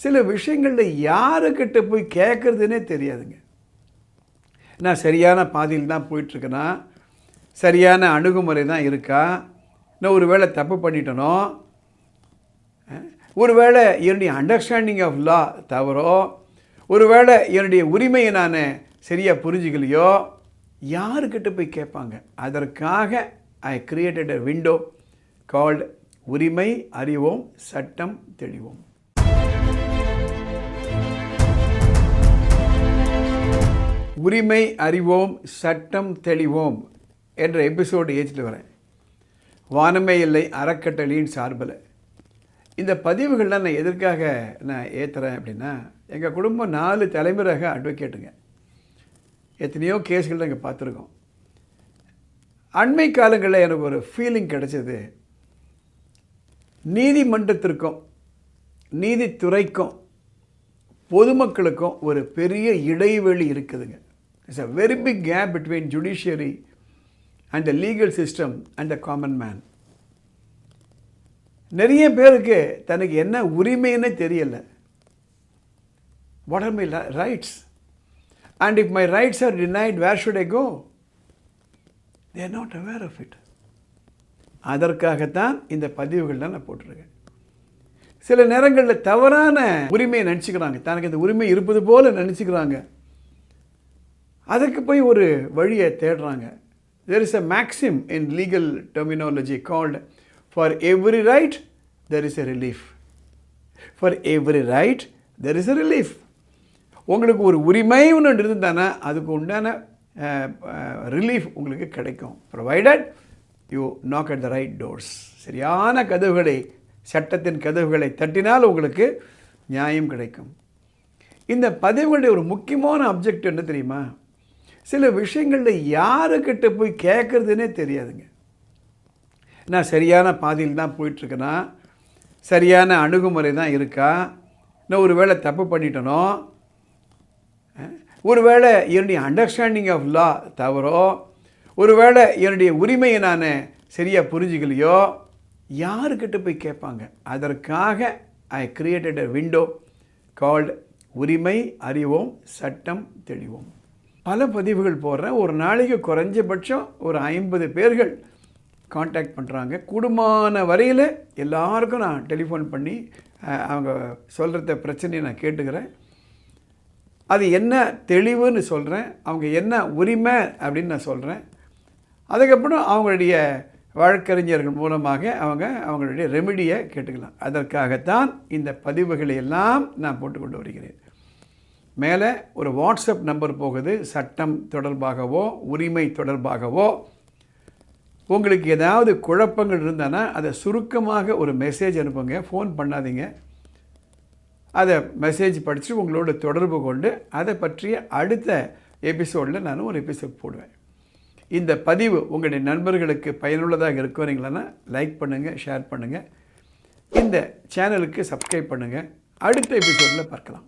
சில விஷயங்களில் யாருக்கிட்ட போய் கேட்குறதுனே தெரியாதுங்க. நான் சரியான பாதையில் தான் போயிட்டுருக்கேனா, சரியான அணுகுமுறை தான் இருக்கா, நான் ஒரு வேளை தப்பு பண்ணிட்டனோ, ஒரு வேளை என்னுடைய அண்டர்ஸ்டாண்டிங் ஆஃப் லா தவறோ, ஒரு வேளை என்னுடைய உரிமையை நான் சரியாக புரிஞ்சுக்கலையோ, யாருக்கிட்ட போய் கேட்பாங்க? அதற்காக I created a window called உரிமை அறிவோம் சட்டம் தெளிவோம். உரிமை அறிவோம் சட்டம் தெளிவோம் என்ற எபிசோடு ஏற்றிட்டு வரேன். வானமே இல்லை அறக்கட்டளையின் சார்பில் இந்த பதிவுகள்லாம் நான் எதற்காக நான் ஏற்றுறேன் அப்படின்னா, எங்கள் குடும்பம் 4 தலைமுறையாக அட்வொகேட்டுங்க. எத்தனையோ கேஸ்கள் நாங்கள் பார்த்துருக்கோம். அண்மை காலங்களில் எனக்கு ஒரு ஃபீலிங் கிடைச்சது, நீதிமன்றத்திற்கும் நீதித்துறைக்கும் பொதுமக்களுக்கும் ஒரு பெரிய இடைவெளி இருக்குதுங்க. It's a very big gap between judiciary and the legal system and the common man. நிறைய பேருக்கு தனக்கு என்ன உரிமைன்னு தெரியலை. What are my rights? And if my rights are denied, where should I go? They are not aware of it. அதற்காகத்தான் இந்த பதிவுகள்லாம் நான் போட்டிருக்கேன். சில நேரங்களில் தவறான உரிமையை நினச்சிக்கிறாங்க, தனக்கு இந்த உரிமை இருப்பது போல் நினச்சிக்கிறாங்க. அதுக்கு போய் ஒரு வழியை தேடுறாங்க. There is a maxim in legal terminology called, for every right there is a relief. For every right there is a relief. உங்களுக்கு ஒரு உரிமை ஒன்று இருந்தானா அதுக்கு உண்டான ரிலீஃப் உங்களுக்கு கிடைக்கும். Provided you knock at the right doors. சரியான கதவுகளை, சட்டத்தின் கதவுகளை தட்டினால் உங்களுக்கு நியாயம் கிடைக்கும். இந்த பதிவுகளுடைய ஒரு முக்கியமான அப்ஜெக்ட் என்ன தெரியுமா? சில விஷயங்களில் யாருக்கிட்ட போய் கேட்குறதுனே தெரியாதுங்க. நான் சரியான பாதையில் தான் போயிட்டுருக்கேனா, சரியான அணுகுமுறை தான் இருக்கா, நான் ஒரு வேளை தப்பு பண்ணிட்டனோ, ஒரு வேளை என்னுடைய அண்டர்ஸ்டாண்டிங் ஆஃப் லா தவறோ, ஒரு வேளை என்னுடைய உரிமையை நான் சரியாக புரிஞ்சுக்கலையோ, யாருக்கிட்ட போய் கேட்பாங்க? அதற்காக I created a window called உரிமை அறிவோம் சட்டம் தெளிவோம். பல பதிவுகள் போடுறேன். ஒரு நாளைக்கு குறைஞ்சபட்சம் ஒரு 50 பேர்கள் காண்டாக்ட் பண்ணுறாங்க. கூடுமான வரையில் எல்லாருக்கும் நான் டெலிஃபோன் பண்ணி அவங்க சொல்கிறத பிரச்சனையை நான் கேட்டுக்கிறேன். அது என்ன தெளிவுன்னு சொல்கிறேன், அவங்க என்ன உரிமை அப்படின்னு நான் சொல்கிறேன். அதுக்கப்புறம் அவங்களுடைய வழக்கறிஞர்கள் மூலமாக அவங்களுடைய ரெமிடியை கேட்டுக்கலாம். அதற்காகத்தான் இந்த பதிவுகளை எல்லாம் நான் போட்டுக்கொண்டு வருகிறேன். மேலே ஒரு வாட்ஸ்அப் நம்பர் போகுது. சட்டம் தொடர்பாகவோ உரிமை தொடர்பாகவோ உங்களுக்கு ஏதாவது குழப்பங்கள் இருந்தானா அதை சுருக்கமாக ஒரு மெசேஜ் அனுப்புங்க. ஃபோன் பண்ணாதீங்க. அதை மெசேஜ் படித்து உங்களோட தொடர்பு கொண்டு அதை பற்றிய அடுத்த எபிசோடில் நான் ஒரு எபிசோட் போடுவேன். இந்த பதிவு உங்களுடைய நண்பர்களுக்கு பயனுள்ளதாக இருக்கிறீங்களா லைக் பண்ணுங்கள், ஷேர் பண்ணுங்கள். இந்த சேனலுக்கு சப்ஸ்கிரைப் பண்ணுங்கள். அடுத்த எபிசோடில் பார்க்கலாம்.